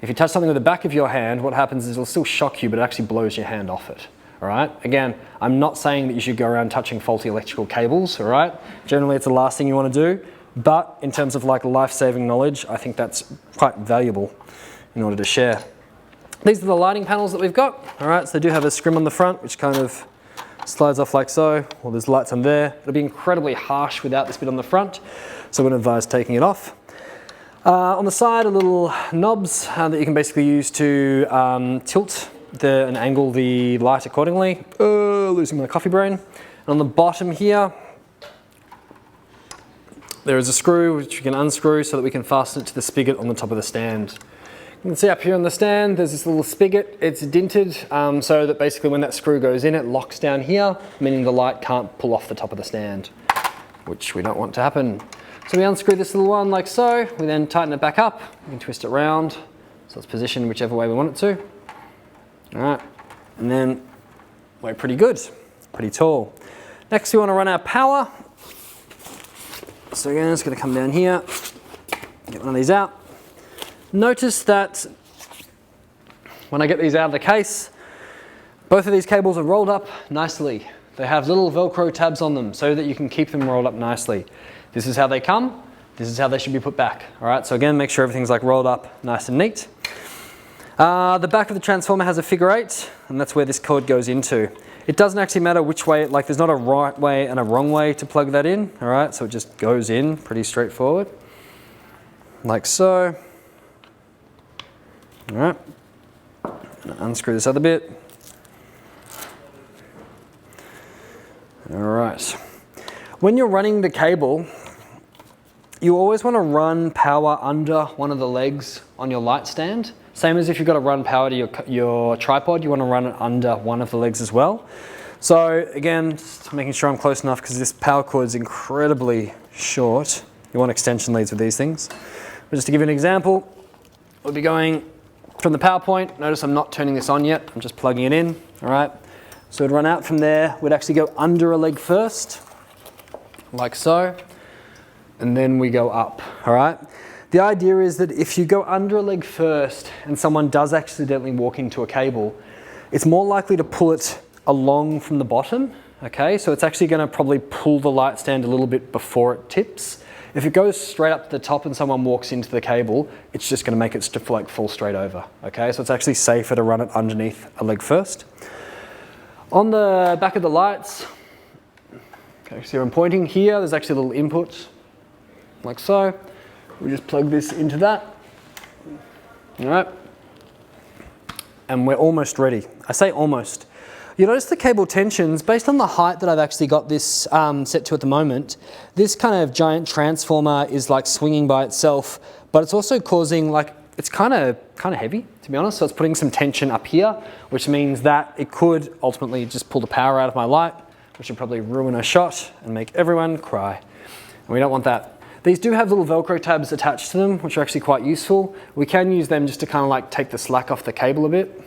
If you touch something with the back of your hand, what happens is it'll still shock you, but it actually blows your hand off it, all right? Again, I'm not saying that you should go around touching faulty electrical cables, all right? Generally, it's the last thing you want to do, but in terms of like life-saving knowledge, I think that's quite valuable in order to share. These are the lighting panels that we've got, all right? So they do have a scrim on the front, which kind of slides off like so. Well, there's lights on there. It'll be incredibly harsh without this bit on the front, so I would advise taking it off. On the side are little knobs that you can basically use to tilt and angle the light accordingly. Losing my coffee brain. And on the bottom here, there is a screw which you can unscrew so that we can fasten it to the spigot on the top of the stand. You can see up here on the stand, there's this little spigot. It's dinted so that basically when that screw goes in, it locks down here, meaning the light can't pull off the top of the stand, which we don't want to happen. So we unscrew this little one like so. We then tighten it back up. We can twist it around so it's positioned whichever way we want it to. All right, and then we're pretty good, pretty tall. Next, we want to run our power. So again, it's going to come down here, get one of these out. Notice that when I get these out of the case, both of these cables are rolled up nicely. They have little Velcro tabs on them so that you can keep them rolled up nicely. This is how they come. This is how they should be put back. All right, so again, make sure everything's like rolled up nice and neat. The back of the transformer has a figure 8, and that's where this cord goes into. It doesn't actually matter which way, like there's not a right way and a wrong way to plug that in. All right, so it just goes in pretty straightforward, like so. All right, unscrew this other bit. All right, when you're running the cable, you always want to run power under one of the legs on your light stand. Same as if you've got to run power to your tripod, you want to run it under one of the legs as well. So again, just making sure I'm close enough because this power cord is incredibly short. You want extension leads with these things. But just to give you an example, we'll be going from the power point. Notice I'm not turning this on yet, I'm just plugging it in, all right? So it'd run out from there, we'd actually go under a leg first, like so, and then we go up, all right? The idea is that if you go under a leg first and someone does accidentally walk into a cable, it's more likely to pull it along from the bottom, okay? So it's actually gonna probably pull the light stand a little bit before it tips. If it goes straight up to the top and someone walks into the cable, it's just gonna make it like fall straight over, okay? So it's actually safer to run it underneath a leg first. On the back of the lights, okay, so I'm pointing here, there's actually a little input, like so. We just plug this into that, all right? And we're almost ready. I say almost. You notice the cable tensions, based on the height that I've actually got this set to at the moment, this kind of giant transformer is like swinging by itself, but it's also causing like, it's kind of heavy, to be honest. So it's putting some tension up here, which means that it could ultimately just pull the power out of my light, which would probably ruin a shot and make everyone cry. And we don't want that. These do have little Velcro tabs attached to them, which are actually quite useful. We can use them just to kind of like take the slack off the cable a bit.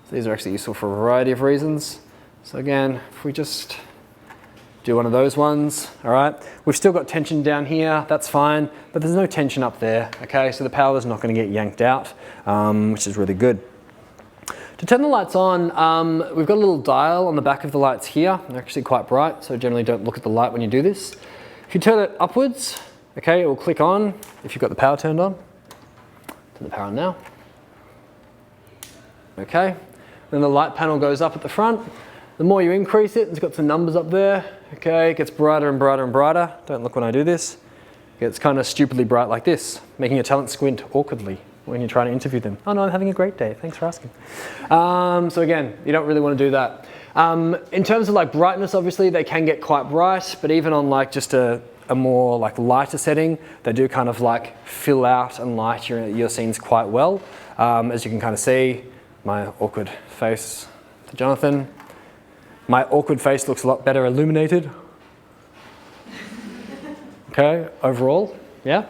So these are actually useful for a variety of reasons. So again, if we just do one of those ones, all right? We've still got tension down here, that's fine, but there's no tension up there, okay? So the power is not gonna get yanked out, which is really good. To turn the lights on, we've got a little dial on the back of the lights here. They're actually quite bright, so generally don't look at the light when you do this. If you turn it upwards, okay, it will click on if you've got the power turned on. Turn the power on now. Okay, then the light panel goes up at the front. The more you increase it, it's got some numbers up there. Okay, it gets brighter and brighter and brighter. Don't look when I do this. It gets kind of stupidly bright like this, making your talent squint awkwardly when you're trying to interview them. Oh no, I'm having a great day, thanks for asking. So again, you don't really want to do that. In terms of like brightness, obviously they can get quite bright, but even on like just a more like lighter setting, they do kind of like fill out and light your scenes quite well. As you can kind of see, my awkward face to Jonathan. My awkward face looks a lot better illuminated. Okay, overall, yeah.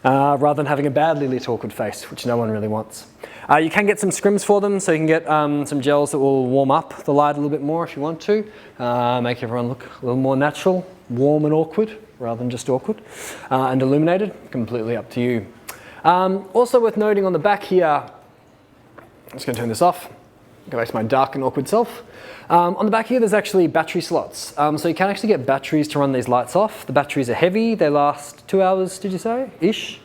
Rather than having a badly lit awkward face, which no one really wants. You can get some scrims for them, so you can get some gels that will warm up the light a little bit more if you want to. Make everyone look a little more natural, warm and awkward, rather than just awkward. And illuminated, completely up to you. Also worth noting on the back here, I'm just going to turn this off, go back to my dark and awkward self. On the back here, there's actually battery slots. So you can actually get batteries to run these lights off. The batteries are heavy. They last 2 hours, did you say? Ish?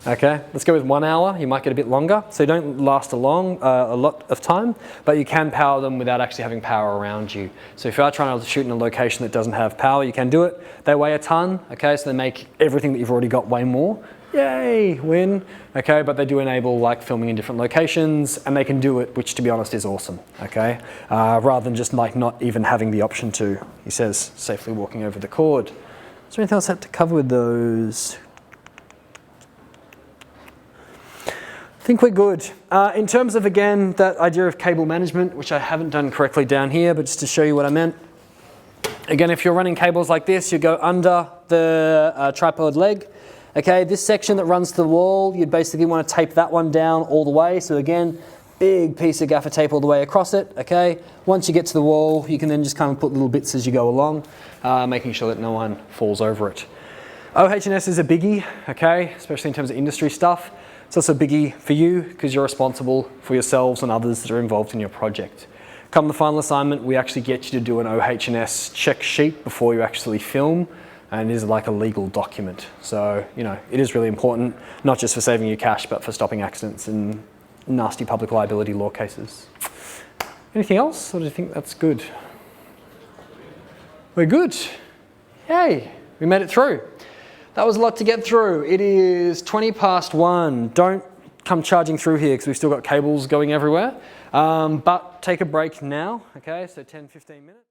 Okay, let's go with 1 hour. You might get a bit longer. So they don't last a lot of time, but you can power them without actually having power around you. So if you are trying to shoot in a location that doesn't have power, you can do it. They weigh a ton, okay? So they make everything that you've already got weigh more. Yay, win. Okay, but they do enable like filming in different locations, and they can do it, which to be honest is awesome, okay? Rather than just like not even having the option to, he says, safely walking over the cord. Is there anything else I have to cover with those? I think we're good. In terms of, again, that idea of cable management, which I haven't done correctly down here, but just to show you what I meant. Again, if you're running cables like this, you go under the tripod leg. Okay, this section that runs to the wall, you'd basically want to tape that one down all the way. So again, big piece of gaffer tape all the way across it, okay? Once you get to the wall, you can then just kind of put little bits as you go along, making sure that no one falls over it. OH&S is a biggie, okay? Especially in terms of industry stuff. It's also a biggie for you because you're responsible for yourselves and others that are involved in your project. Come the final assignment, we actually get you to do an OH&S check sheet before you actually film. And it is like a legal document. So, you know, it is really important, not just for saving you cash, but for stopping accidents and nasty public liability law cases. Anything else, or do you think that's good? We're good. Yay, we made it through. That was a lot to get through. It is 1:20. Don't come charging through here because we've still got cables going everywhere. But take a break now, okay? So 10, 15 minutes.